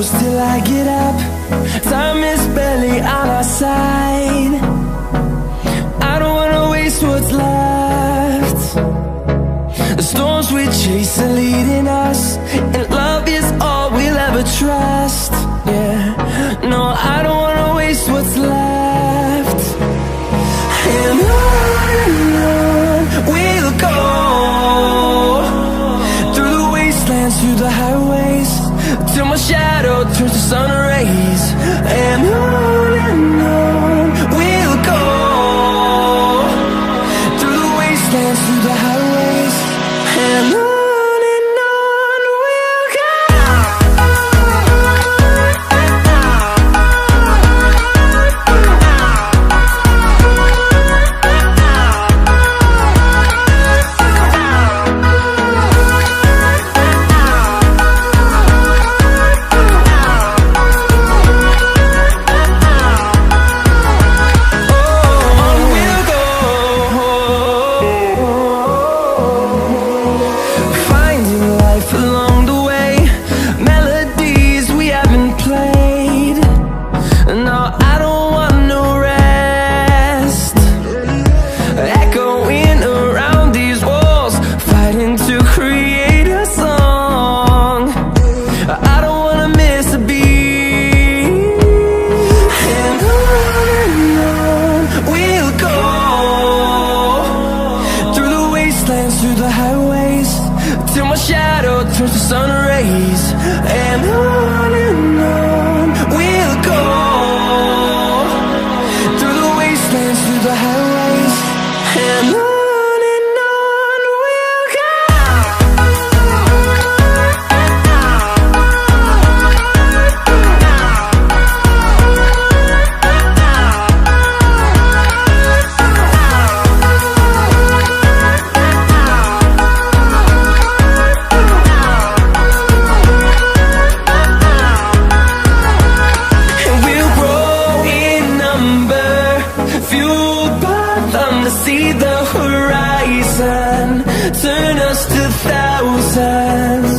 close till I get up. Time is barely on our side. I don't wanna waste what's left. The storms we chase are leading us, and love is all we'll ever trust. Yeah, no, I don't wanna waste what's left. And on we'll go, through the wastelands, through the highways, till my shadow turns to sun rays. And on we'll go, through the wastelands, through the highways, and on. Through the highways, till my shadow turns to sun rays. And on we'll go, through the wastelands, through the highways, and on. See the horizon, turn us to thousands.